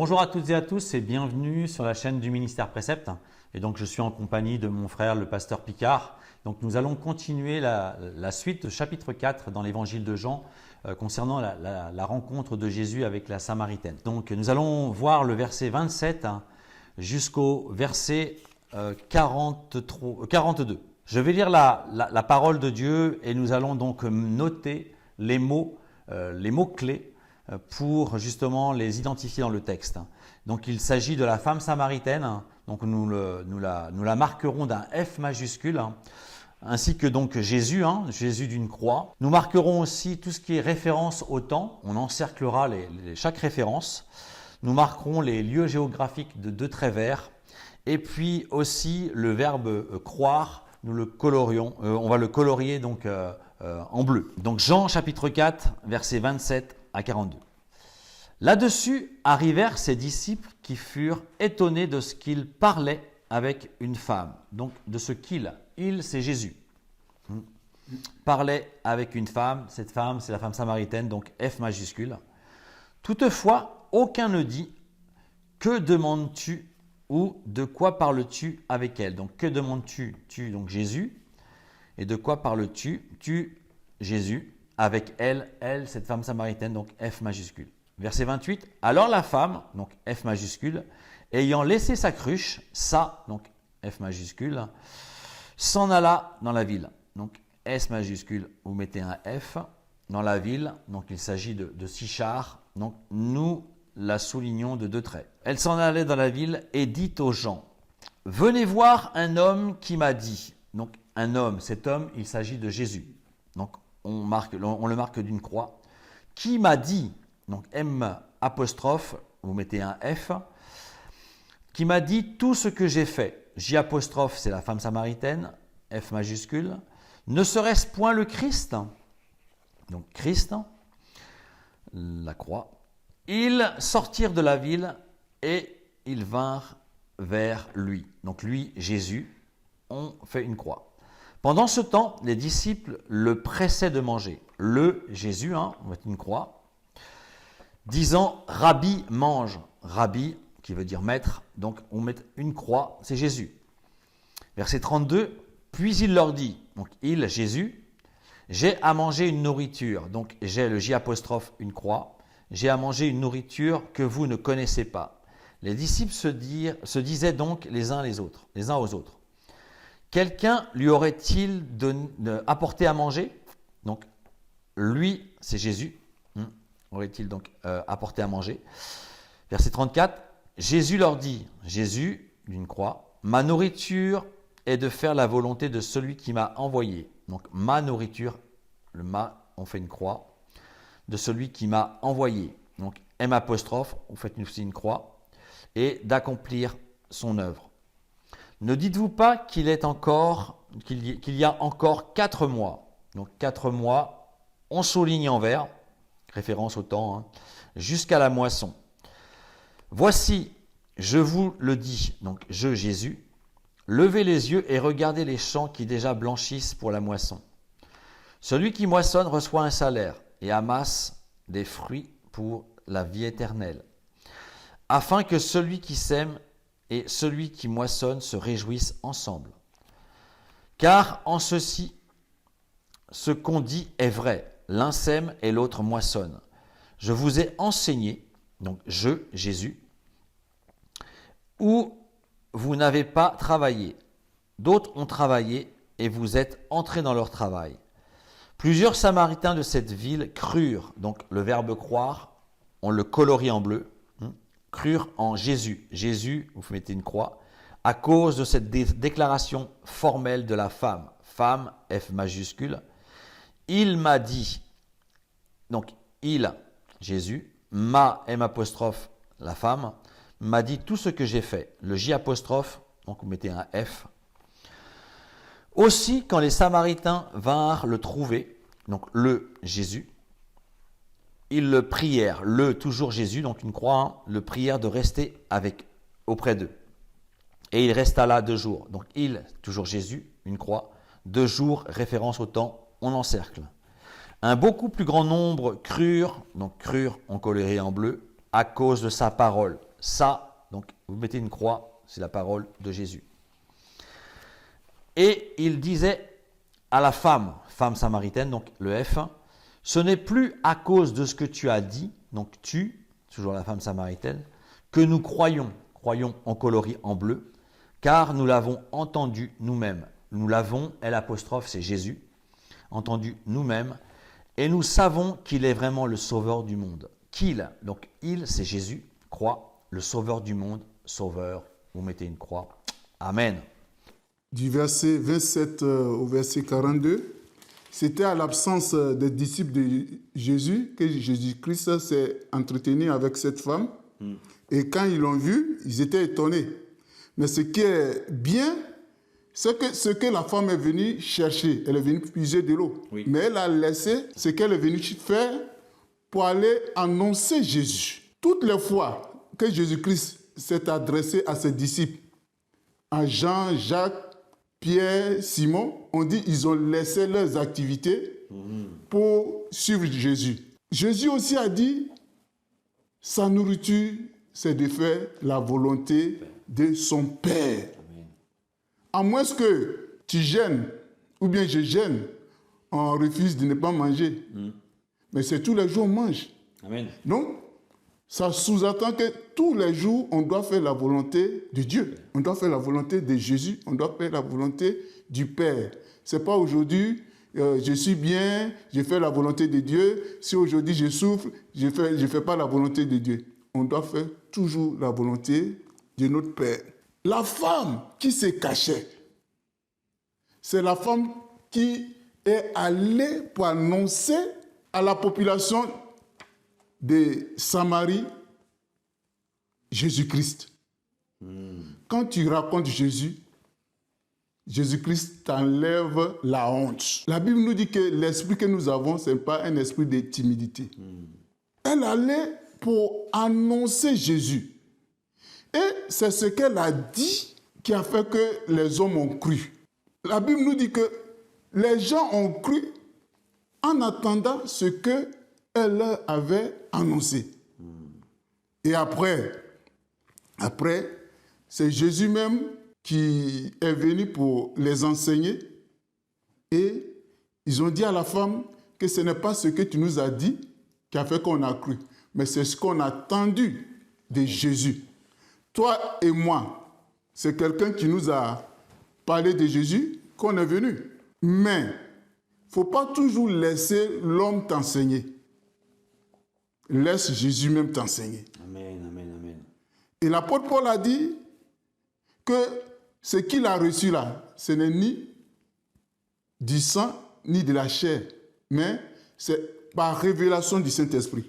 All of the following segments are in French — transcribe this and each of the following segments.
Bonjour à toutes et à tous et bienvenue sur la chaîne du Ministère Précepte. Et donc je suis en compagnie de mon frère le pasteur Picard. Donc nous allons continuer la suite de chapitre 4 dans l'évangile de Jean concernant la rencontre de Jésus avec la Samaritaine. Donc nous allons voir le verset 27 jusqu'au verset 42. Je vais lire la parole de Dieu et nous allons donc noter les mots clés pour justement les identifier dans le texte. Donc il s'agit de la femme samaritaine, donc nous la marquerons d'un F majuscule, ainsi que donc Jésus, Jésus d'une croix. Nous marquerons aussi tout ce qui est référence au temps, on encerclera chaque référence. Nous marquerons les lieux géographiques de 2 traits verts, et puis aussi le verbe croire, nous le colorions, on va le colorier donc en bleu. Donc Jean chapitre 4, versets 27 à 42. Là-dessus arrivèrent ses disciples qui furent étonnés de ce qu'il parlait avec une femme. Donc de ce qu'il, c'est Jésus, parlait avec une femme. Cette femme, c'est la femme samaritaine, donc F majuscule. Toutefois, aucun ne dit « Que demandes-tu » ou « De quoi parles-tu avec elle ?» Donc que demandes-tu, donc Jésus. Et de quoi parles-tu, Jésus, avec elle, cette femme samaritaine, donc F majuscule. Verset 28, alors la femme, donc F majuscule, ayant laissé sa cruche, donc F majuscule, s'en alla dans la ville. Donc S majuscule, vous mettez un F dans la ville, donc il s'agit de Sychar, donc nous la soulignons de 2 traits. Elle s'en allait dans la ville et dit aux gens, venez voir un homme qui m'a dit, donc un homme, cet homme, il s'agit de Jésus. Donc on le marque d'une croix. Qui m'a dit, donc M apostrophe, vous mettez un F, qui m'a dit tout ce que j'ai fait. J apostrophe, c'est la femme samaritaine, F majuscule. Ne serait-ce point le Christ? Donc Christ, la croix. Ils sortirent de la ville et ils vinrent vers lui. Donc lui, Jésus, on fait une croix. Pendant ce temps, les disciples le pressaient de manger. Le Jésus, on met une croix, disant « Rabbi, mange ». Rabbi, qui veut dire maître, donc on met une croix, c'est Jésus. Verset 32, puis il leur dit, donc il, Jésus, « J'ai à manger une nourriture ». Donc j'ai le J apostrophe, une croix. « J'ai à manger une nourriture que vous ne connaissez pas ». Les disciples se disaient donc les uns aux autres. Quelqu'un lui aurait-il apporté à manger? Donc, lui, c'est Jésus. Aurait-il donc apporté à manger? Verset 34. Jésus leur dit, Jésus, d'une croix, ma nourriture est de faire la volonté de celui qui m'a envoyé. Donc, ma nourriture, le ma, on fait une croix, de celui qui m'a envoyé. Donc, M apostrophe, on fait aussi une croix, et d'accomplir son œuvre. Ne dites-vous pas qu'il y a encore 4 mois. Donc 4 mois, on souligne en vert, référence au temps, jusqu'à la moisson. Voici, je vous le dis, donc je, Jésus, levez les yeux et regardez les champs qui déjà blanchissent pour la moisson. Celui qui moissonne reçoit un salaire et amasse des fruits pour la vie éternelle, afin que celui qui sème et celui qui moissonne se réjouissent ensemble. Car en ceci, ce qu'on dit est vrai, l'un sème et l'autre moissonne. Je vous ai enseigné, donc je, Jésus, où vous n'avez pas travaillé. D'autres ont travaillé et vous êtes entrés dans leur travail. Plusieurs Samaritains de cette ville crurent, donc le verbe croire, on le colorie en bleu, crurent en Jésus. Jésus, vous mettez une croix, à cause de cette déclaration formelle de la femme. Femme, F majuscule. Il m'a dit, donc il, Jésus, ma, M apostrophe, la femme, m'a dit tout ce que j'ai fait. Le J apostrophe, donc vous mettez un F. Aussi, quand les Samaritains vinrent le trouver, donc le Jésus, ils le prièrent, toujours Jésus, donc une croix, le prièrent de rester auprès d'eux. Et il resta là 2 jours. Donc il, toujours Jésus, une croix, 2 jours, référence au temps, on encercle. Un beaucoup plus grand nombre crurent, donc crurent en coloré en bleu, à cause de sa parole. ça, donc vous mettez une croix, c'est la parole de Jésus. Et il disait à la femme samaritaine, donc le F, ce n'est plus à cause de ce que tu as dit, donc tu, toujours la femme samaritaine, que nous croyons en coloris en bleu, car nous l'avons entendu nous-mêmes. Nous l'avons, l'apostrophe, c'est Jésus, entendu nous-mêmes, et nous savons qu'il est vraiment le sauveur du monde. Qu'il, donc il, c'est Jésus, croix, le sauveur du monde, sauveur, vous mettez une croix. Amen. Du verset 27 au verset 42, c'était à l'absence des disciples de Jésus que Jésus-Christ s'est entretenu avec cette femme. Et quand ils l'ont vu, ils étaient étonnés. Mais ce qui est bien, c'est que ce que la femme est venue chercher, elle est venue puiser de l'eau. Oui. Mais elle a laissé ce qu'elle est venue faire pour aller annoncer Jésus. Toutes les fois que Jésus-Christ s'est adressé à ses disciples, à Jean, Jacques, Pierre, Simon, on dit qu'ils ont laissé leurs activités pour suivre Jésus. Jésus aussi a dit, sa nourriture, c'est de faire la volonté de son Père. Amen. À moins que tu gênes, ou bien je gêne, on refuse de ne pas manger. Mais c'est tous les jours on mange. Amen. Donc, ça sous-entend que tous les jours, on doit faire la volonté de Dieu. On doit faire la volonté de Jésus. On doit faire la volonté du Père. Ce n'est pas aujourd'hui, je suis bien, je fais la volonté de Dieu. Si aujourd'hui je souffre, je ne fais pas la volonté de Dieu. On doit faire toujours la volonté de notre Père. La femme qui se cachait, c'est la femme qui est allée pour annoncer à la population de Samarie, Jésus-Christ. Quand tu racontes Jésus, Jésus-Christ t'enlève la honte. La Bible nous dit que l'esprit que nous avons, ce n'est pas un esprit de timidité. Elle allait pour annoncer Jésus. Et c'est ce qu'elle a dit qui a fait que les hommes ont cru. La Bible nous dit que les gens ont cru en attendant ce que elle leur avait annoncé. Et après, c'est Jésus même qui est venu pour les enseigner. Et ils ont dit à la femme que ce n'est pas ce que tu nous as dit qui a fait qu'on a cru, mais c'est ce qu'on a entendu de Jésus. Toi et moi, c'est quelqu'un qui nous a parlé de Jésus qu'on est venu. Mais il ne faut pas toujours laisser l'homme t'enseigner. Laisse Jésus même t'enseigner. Amen, amen, amen. Et l'apôtre Paul a dit que ce qu'il a reçu là, ce n'est ni du sang, ni de la chair, mais c'est par révélation du Saint-Esprit.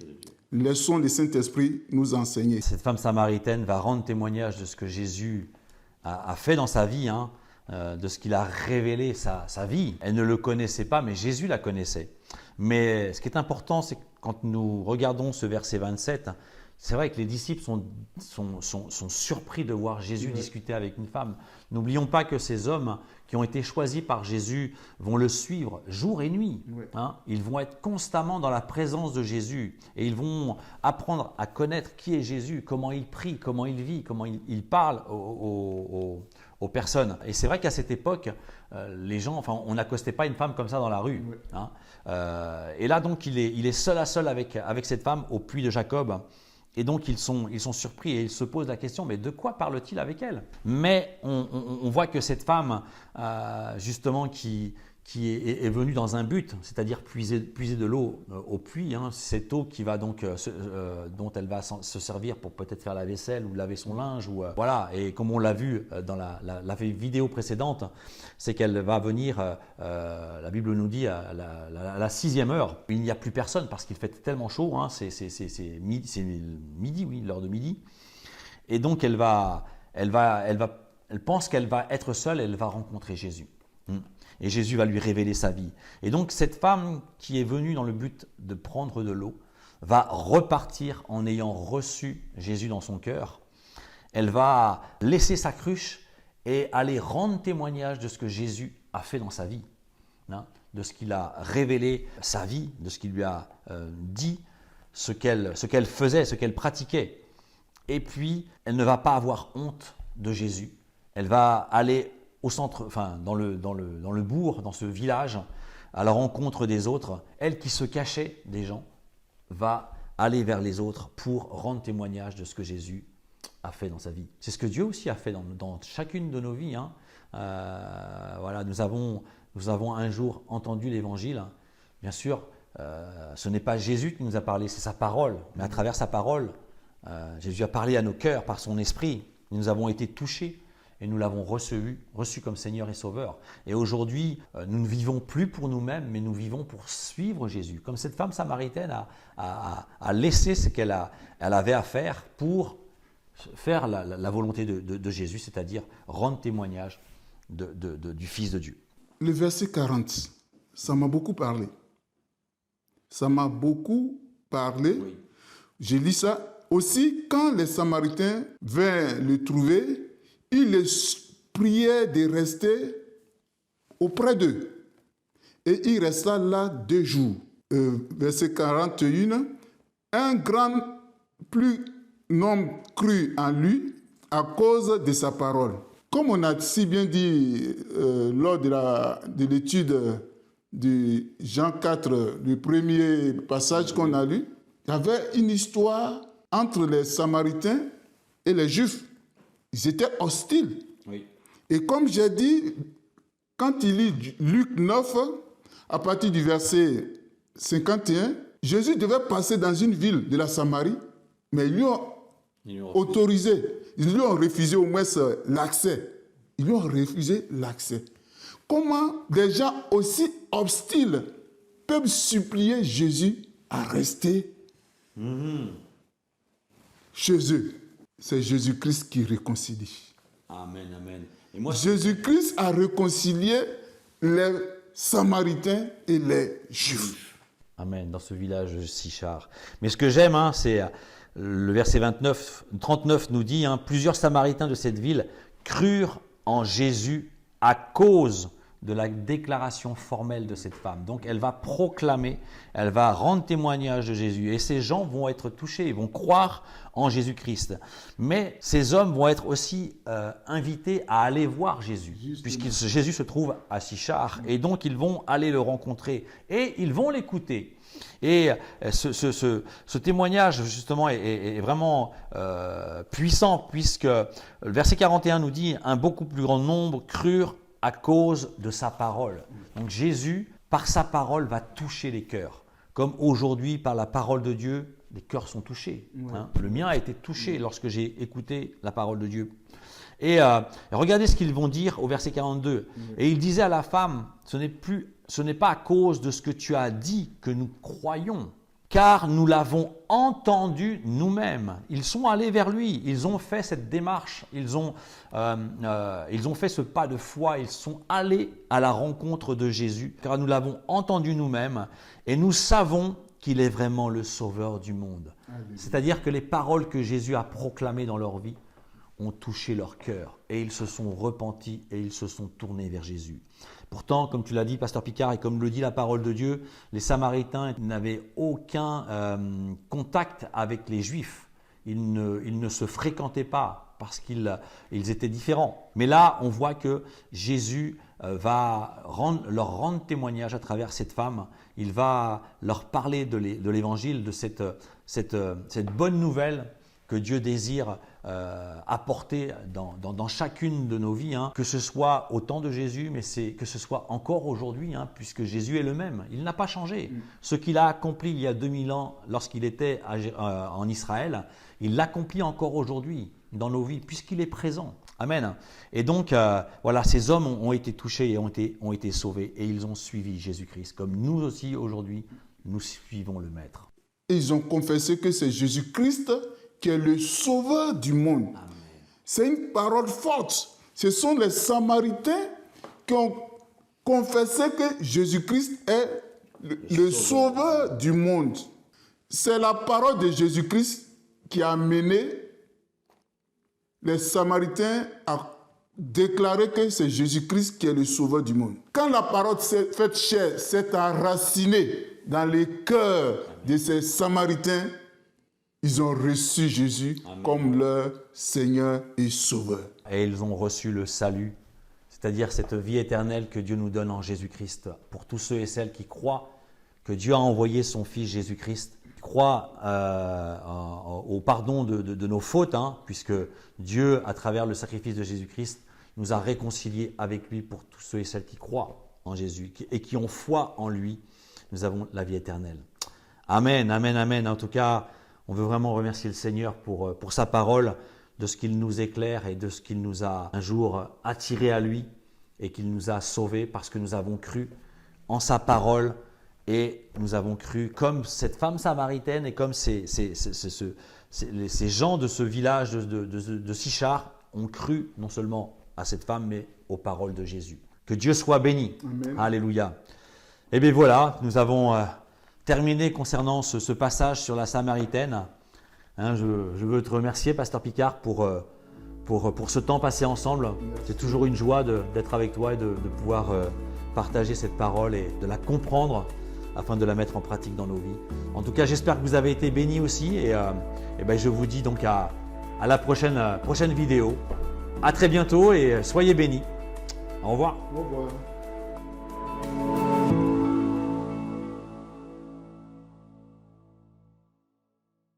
Laissons le Saint-Esprit nous enseigner. Cette femme samaritaine va rendre témoignage de ce que Jésus a fait dans sa vie, de ce qu'il a révélé sa vie. Elle ne le connaissait pas, mais Jésus la connaissait. Mais ce qui est important, c'est que quand nous regardons ce verset 27, c'est vrai que les disciples sont surpris de voir Jésus discuter avec une femme. N'oublions pas que ces hommes qui ont été choisis par Jésus vont le suivre jour et nuit. Ils vont être constamment dans la présence de Jésus et ils vont apprendre à connaître qui est Jésus, comment il prie, comment il vit, comment il parle aux personnes. Et c'est vrai qu'à cette époque, les gens, on n'accostait pas une femme comme ça dans la rue. Et là, donc, il est seul à seul avec cette femme au puits de Jacob. Et donc, ils sont surpris et ils se posent la question, mais de quoi parle-t-il avec elle? Mais on voit que cette femme, justement, qui est venue dans un but, c'est-à-dire puiser de l'eau au puits, cette eau qui va donc, dont elle va se servir pour peut-être faire la vaisselle ou laver son linge. Voilà. Et comme on l'a vu dans la vidéo précédente, c'est qu'elle va venir, la Bible nous dit, à la 6e heure. Il n'y a plus personne parce qu'il fait tellement chaud, c'est midi, oui, l'heure de midi. Et donc elle pense qu'elle va être seule et elle va rencontrer Jésus. Et Jésus va lui révéler sa vie. Et donc cette femme qui est venue dans le but de prendre de l'eau va repartir en ayant reçu Jésus dans son cœur. Elle va laisser sa cruche et aller rendre témoignage de ce que Jésus a fait dans sa vie, de ce qu'il a révélé sa vie, de ce qu'il lui a dit, ce qu'elle faisait, ce qu'elle pratiquait. et puis elle ne va pas avoir honte de Jésus. Elle va aller au centre, enfin dans le bourg, dans ce village, à la rencontre des autres. Elle qui se cachait des gens va aller vers les autres pour rendre témoignage de ce que Jésus a fait dans sa vie. C'est ce que Dieu aussi a fait dans chacune de nos vies. Hein. Voilà, nous avons un jour entendu l'évangile. Bien sûr, ce n'est pas Jésus qui nous a parlé, c'est sa parole. Mais à travers sa parole, Jésus a parlé à nos cœurs par son esprit. Nous avons été touchés et nous l'avons reçu comme Seigneur et Sauveur. Et aujourd'hui, nous ne vivons plus pour nous-mêmes, mais nous vivons pour suivre Jésus. Comme cette femme samaritaine a laissé ce qu'elle avait à faire pour faire la volonté de Jésus, c'est-à-dire rendre témoignage du Fils de Dieu. Le verset 40, ça m'a beaucoup parlé. Ça m'a beaucoup parlé. Oui. J'ai lu ça. Aussi, quand les Samaritains vinrent le trouver, il les priait de rester auprès d'eux. Et il resta là 2 jours. Verset 41. Un grand plus nombre crut en lui à cause de sa parole. Comme on a si bien dit lors de l'étude de Jean 4, le premier passage qu'on a lu, il y avait une histoire entre les Samaritains et les Juifs. Ils étaient hostiles. Oui. Et comme j'ai dit, quand il lit Luc 9, à partir du verset 51, Jésus devait passer dans une ville de la Samarie, mais ils lui ont autorisé, ils lui ont refusé au moins l'accès. Ils lui ont refusé l'accès. Comment des gens aussi hostiles peuvent supplier Jésus à rester chez eux? C'est Jésus-Christ qui réconcilie. Amen, amen. Et moi, Jésus-Christ a réconcilié les Samaritains et les Juifs. Amen, dans ce village de Sichar. Mais ce que j'aime, c'est le verset 39 nous dit, plusieurs Samaritains de cette ville crurent en Jésus à cause de la déclaration formelle de cette femme. Donc elle va proclamer, elle va rendre témoignage de Jésus et ces gens vont être touchés, ils vont croire en Jésus-Christ. Mais ces hommes vont être aussi invités à aller voir Jésus, puisque Jésus se trouve à Sichar et donc ils vont aller le rencontrer et ils vont l'écouter. Et ce témoignage justement est vraiment puissant puisque le verset 41 nous dit « Un beaucoup plus grand nombre crurent à cause de sa parole ». Donc Jésus, par sa parole, va toucher les cœurs. Comme aujourd'hui, par la parole de Dieu, les cœurs sont touchés. Ouais. Le mien a été touché lorsque j'ai écouté la parole de Dieu. Et regardez ce qu'ils vont dire au verset 42. Et il disait à la femme, ce n'est pas à cause de ce que tu as dit que nous croyons, car nous l'avons entendu nous-mêmes. Ils sont allés vers lui, ils ont fait cette démarche, ils ont fait ce pas de foi, ils sont allés à la rencontre de Jésus, car nous l'avons entendu nous-mêmes et nous savons qu'il est vraiment le sauveur du monde. Alléluia. C'est-à-dire que les paroles que Jésus a proclamées dans leur vie ont touché leur cœur et ils se sont repentis et ils se sont tournés vers Jésus. Pourtant, comme tu l'as dit, Pasteur Picard, et comme le dit la parole de Dieu, les Samaritains n'avaient aucun contact avec les Juifs. Ils ne se fréquentaient pas parce qu'ils étaient différents. Mais là, on voit que Jésus va leur rendre témoignage à travers cette femme. Il va leur parler de l'évangile, de cette bonne nouvelle que Dieu désire apporter dans chacune de nos vies, que ce soit au temps de Jésus, mais que ce soit encore aujourd'hui, puisque Jésus est le même. Il n'a pas changé. Ce qu'il a accompli il y a 2000 ans lorsqu'il était en Israël, il l'accomplit encore aujourd'hui dans nos vies, puisqu'il est présent. Amen. Et donc, voilà, ces hommes ont été touchés et ont été sauvés et ils ont suivi Jésus-Christ, comme nous aussi aujourd'hui, nous suivons le Maître. Et ils ont confessé que c'est Jésus-Christ qui est le sauveur du monde. Amen. C'est une parole forte. Ce sont les Samaritains qui ont confessé que Jésus-Christ est le sauveur du monde. C'est la parole de Jésus-Christ qui a amené les Samaritains à déclarer que c'est Jésus-Christ qui est le sauveur du monde. Quand la parole s'est faite chair, s'est enracinée dans les cœurs de ces Samaritains, ils ont reçu Jésus Amen. comme leur Seigneur et Sauveur. Et ils ont reçu le salut, c'est-à-dire cette vie éternelle que Dieu nous donne en Jésus-Christ. Pour tous ceux et celles qui croient que Dieu a envoyé son Fils Jésus-Christ, qui croient au pardon de nos fautes, puisque Dieu, à travers le sacrifice de Jésus-Christ, nous a réconciliés avec lui. Pour tous ceux et celles qui croient en Jésus et qui ont foi en lui, nous avons la vie éternelle. Amen, amen, amen. En tout cas, on veut vraiment remercier le Seigneur pour sa parole, de ce qu'il nous éclaire et de ce qu'il nous a un jour attirés à lui et qu'il nous a sauvés parce que nous avons cru en sa parole et nous avons cru comme cette femme samaritaine et comme ces gens de ce village de Sychar ont cru non seulement à cette femme mais aux paroles de Jésus. Que Dieu soit béni. Amen. Alléluia. Et bien voilà, nous avons terminé concernant ce passage sur la Samaritaine. Je veux te remercier, Pasteur Picard, pour ce temps passé ensemble. C'est toujours une joie d'être avec toi et de pouvoir partager cette parole et de la comprendre afin de la mettre en pratique dans nos vies. En tout cas, j'espère que vous avez été bénis aussi et je vous dis donc à la prochaine vidéo. À très bientôt et soyez bénis. Au revoir. Au revoir.